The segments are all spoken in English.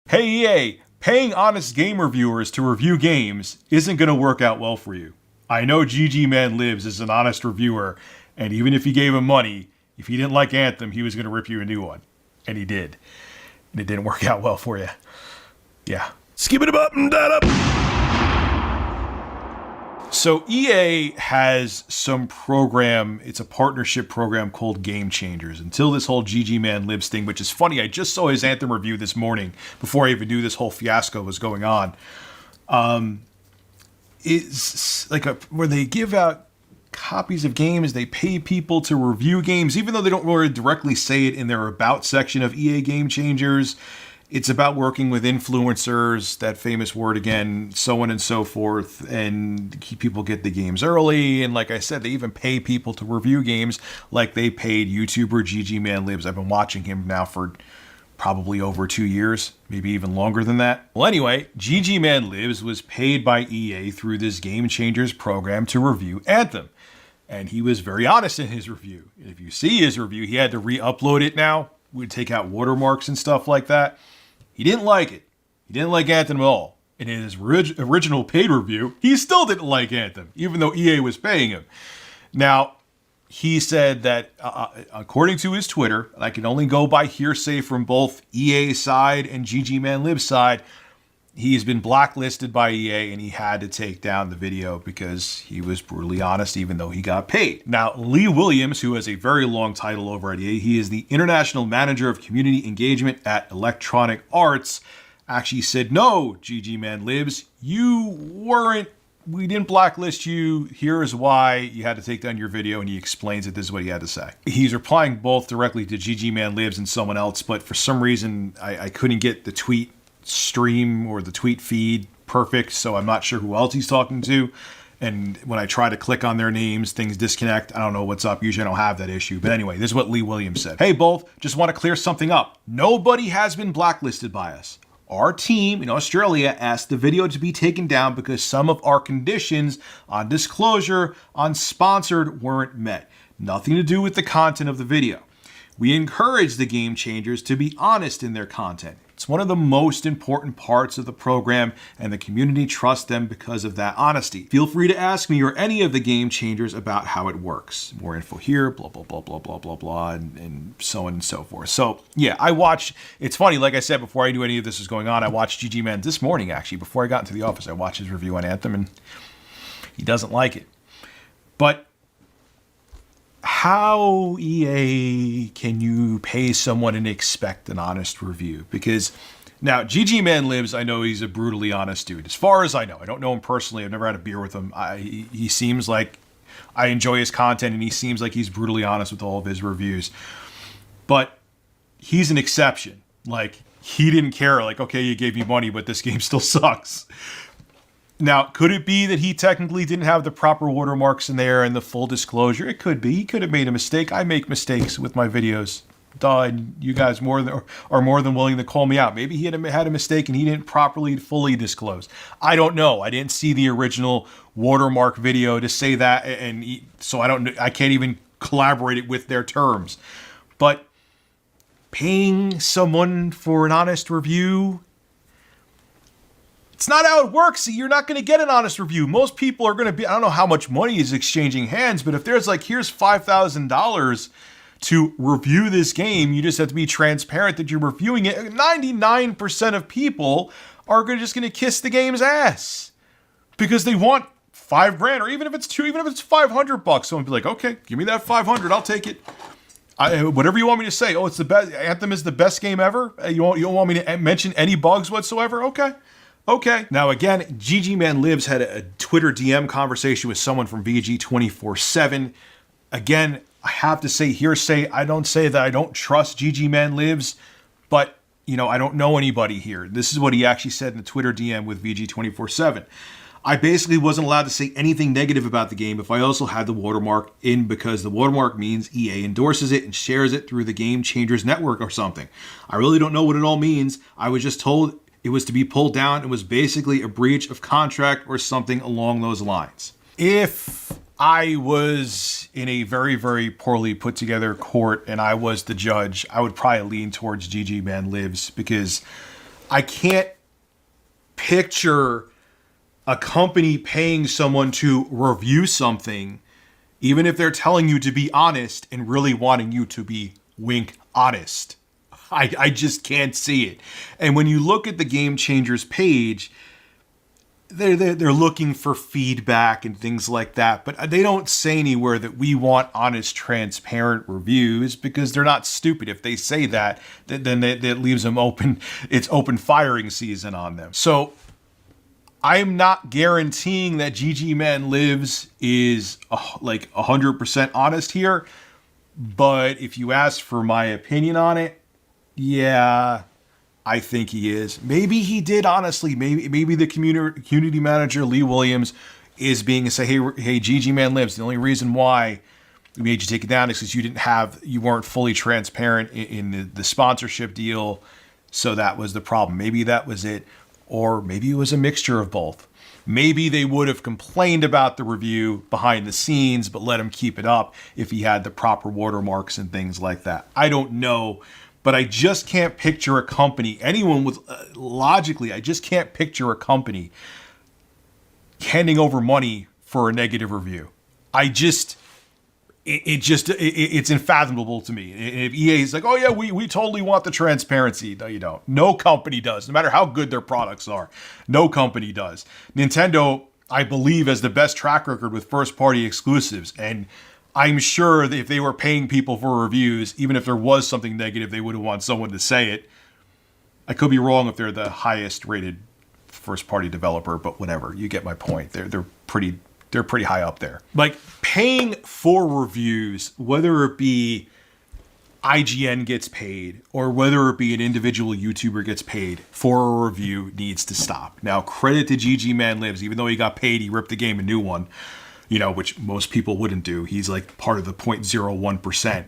Hey EA, paying honest game reviewers to review games isn't going to work out well for you. I know GG Man Lives is an honest reviewer, and even if you gave him money, if he didn't like Anthem, he was going to rip you a new one. And he did. And it didn't work out well for you. Yeah. Skip it up and that up. So EA has some program, it's a partnership program called Game Changers. Until this whole GG Man Lives thing, which is funny, I just saw his Anthem review this morning before I even knew this whole fiasco was going on. It's like where they give out copies of games, they pay people to review games, even though they don't really directly say it in their About section of EA Game Changers. It's about working with influencers, that famous word again, so on and so forth, and people get the games early. And like I said, they even pay people to review games like they paid YouTuber GG Man Lives. I've been watching him now for probably over 2 years, maybe even longer than that. Well, anyway, GG Man Lives was paid by EA through this Game Changers program to review Anthem. And he was very honest in his review. If you see his review, he had to re-upload it now. We'd take out watermarks and stuff like that. He didn't like it. He didn't like Anthem at all. And in his original paid review, he still didn't like Anthem, even though EA was paying him. Now, he said that, according to his Twitter, and I can only go by hearsay from both EA side and GG Man Lives side, he's been blacklisted by EA and he had to take down the video because he was brutally honest, even though he got paid. Now, Lee Williams, who has a very long title over at EA, he is the International Manager of Community Engagement at Electronic Arts, actually said, no, GG Man Lives, we didn't blacklist you. Here's why you had to take down your video, and he explains that this is what he had to say. He's replying both directly to GG Man Lives and someone else, but for some reason, I couldn't get the tweet stream or the tweet feed perfect, so I'm not sure who else he's talking to. And when I try to click on their names, things disconnect. I don't know what's up. Usually I don't have that issue. But anyway, this is what Lee Williams said. Hey, both, just want to clear something up. Nobody has been blacklisted by us. Our team in Australia asked the video to be taken down because some of our conditions on disclosure on sponsored weren't met. Nothing to do with the content of the video. We encourage the Game Changers to be honest in their content. It's one of the most important parts of the program, and the community trusts them because of that honesty. Feel free to ask me or any of the Game Changers about how it works. More info here, blah, blah, blah, blah, blah, blah, blah, and so on and so forth. So, yeah, it's funny, like I said, before I knew any of this was going on, I watched GG Man this morning, actually. Before I got into the office, I watched his review on Anthem, and he doesn't like it. But how, EA, can you pay someone and expect an honest review? Because now GG Man Lives, I know he's a brutally honest dude. As far as I know, I don't know him personally. I've never had a beer with him. He seems like I enjoy his content, and he seems like he's brutally honest with all of his reviews. But he's an exception. Like, he didn't care. Like, okay, you gave me money, but this game still sucks. Now, could it be that he technically didn't have the proper watermarks in there and the full disclosure? It could be. He could have made a mistake. I make mistakes with my videos. And you guys are more than willing to call me out. Maybe he had a mistake and he didn't properly, fully disclose. I don't know. I didn't see the original watermark video to say that, so I can't even collaborate it with their terms. But paying someone for an honest review, it's not how it works. See, you're not going to get an honest review. Most people are going to be, I don't know how much money is exchanging hands, but if there's like, here's $5,000 to review this game, you just have to be transparent that you're reviewing it. 99% of people are just going to kiss the game's ass because they want $5,000, or even if it's $500, someone be like, okay, give me that 500, I'll take it. Whatever you want me to say. Oh, it's the best. Anthem is the best game ever. You don't want me to mention any bugs whatsoever? Okay. Now, again, GG Man Lives had a Twitter DM conversation with someone from VG247. Again, I have to say hearsay. I don't say that I don't trust GG Man Lives, but, I don't know anybody here. This is what he actually said in the Twitter DM with VG247. I basically wasn't allowed to say anything negative about the game if I also had the watermark in, because the watermark means EA endorses it and shares it through the Game Changers network or something. I really don't know what it all means. I was just told it was to be pulled down. It was basically a breach of contract or something along those lines. If I was in a very, very poorly put together court and I was the judge, I would probably lean towards GG Man Lives, because I can't picture a company paying someone to review something, even if they're telling you to be honest and really wanting you to be, wink, honest. I just can't see it. And when you look at the Game Changers page, they're looking for feedback and things like that, but they don't say anywhere that we want honest, transparent reviews, because they're not stupid. If they say that, then that leaves them open. It's open firing season on them. So I'm not guaranteeing that GG Man Lives is like 100% honest here, but if you ask for my opinion on it, yeah, I think he is. Maybe he did, honestly. Maybe the community manager, Lee Williams, is being say, hey, GG Man Lives. The only reason why we made you take it down is because you weren't fully transparent in the sponsorship deal. So that was the problem. Maybe that was it. Or maybe it was a mixture of both. Maybe they would have complained about the review behind the scenes, but let him keep it up if he had the proper watermarks and things like that. I don't know. But I just can't picture a company, anyone with, logically, I just can't picture a company handing over money for a negative review. It's unfathomable to me. If EA is like, oh yeah, we totally want the transparency. No, you don't. No company does, no matter how good their products are. No company does. Nintendo, I believe, has the best track record with first-party exclusives, and I'm sure that if they were paying people for reviews, even if there was something negative, they would have wanted someone to say it. I could be wrong if they're the highest rated first party developer, but whatever. You get my point. They're pretty high up there. Like, paying for reviews, whether it be IGN gets paid or whether it be an individual YouTuber gets paid for a review, needs to stop. Now, credit to GG Man Lives. Even though he got paid, he ripped the game a new one. Which most people wouldn't do. He's like part of the 0.01%.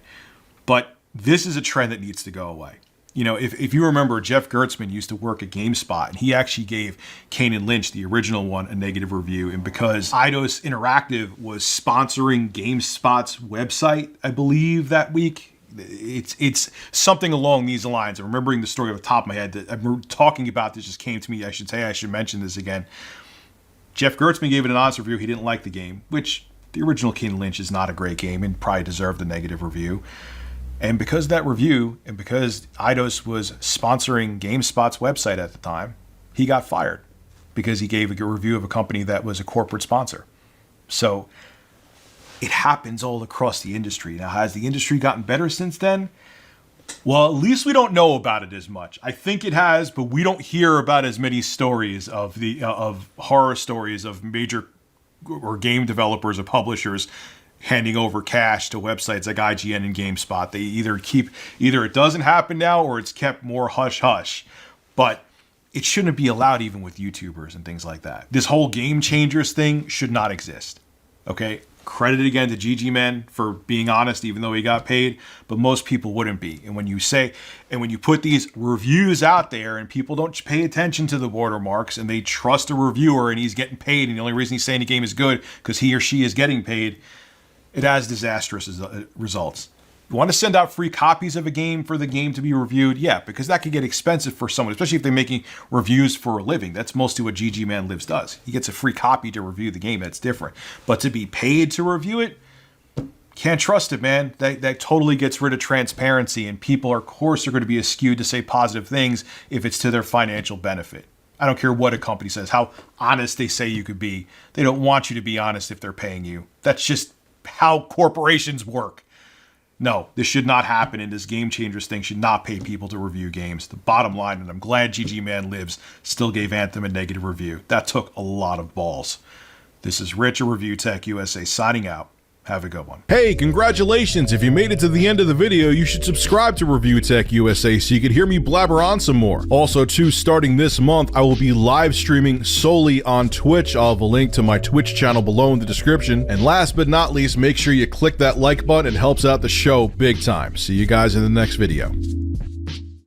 But this is a trend that needs to go away. If you remember, Jeff Gertzman used to work at GameSpot, and he actually gave Kane and Lynch, the original one, a negative review. And because Eidos Interactive was sponsoring GameSpot's website, I believe, that week, it's something along these lines. I'm remembering the story off the top of my head. I'm talking about this just came to me. I should mention this again. Jeff Gertzman gave it an honest review. He didn't like the game, which the original Kane and Lynch is not a great game and probably deserved a negative review. And because of that review, and because Eidos was sponsoring GameSpot's website at the time, he got fired because he gave a review of a company that was a corporate sponsor. So it happens all across the industry. Now, has the industry gotten better since then? Well, at least we don't know about it as much. I think it has, but we don't hear about as many stories of horror stories of major or game developers or publishers handing over cash to websites like IGN and GameSpot. They either it doesn't happen now or it's kept more hush hush. But it shouldn't be allowed even with YouTubers and things like that. This whole Game Changers thing should not exist. Okay? Credit again to GG Man for being honest, even though he got paid, but most people wouldn't be. And when you put these reviews out there and people don't pay attention to the watermarks and they trust a reviewer and he's getting paid, and the only reason he's saying the game is good because he or she is getting paid, it has disastrous results. You want to send out free copies of a game for the game to be reviewed? Yeah, because that could get expensive for someone, especially if they're making reviews for a living. That's mostly what GG Man Lives does. He gets a free copy to review the game. That's different. But to be paid to review it, can't trust it, man. That totally gets rid of transparency, and people, of course, are going to be skewed to say positive things if it's to their financial benefit. I don't care what a company says, how honest they say you could be. They don't want you to be honest if they're paying you. That's just how corporations work. No, this should not happen, and this Game Changers thing should not pay people to review games. The bottom line, and I'm glad GG Man Lives still gave Anthem a negative review. That took a lot of balls. This is Rich of Review Tech USA signing out. Have a good one. Hey, congratulations! If you made it to the end of the video, you should subscribe to Review Tech USA so you can hear me blabber on some more. Also, too, starting this month, I will be live streaming solely on Twitch. I'll have a link to my Twitch channel below in the description. And last but not least, make sure you click that like button. It helps out the show big time. See you guys in the next video.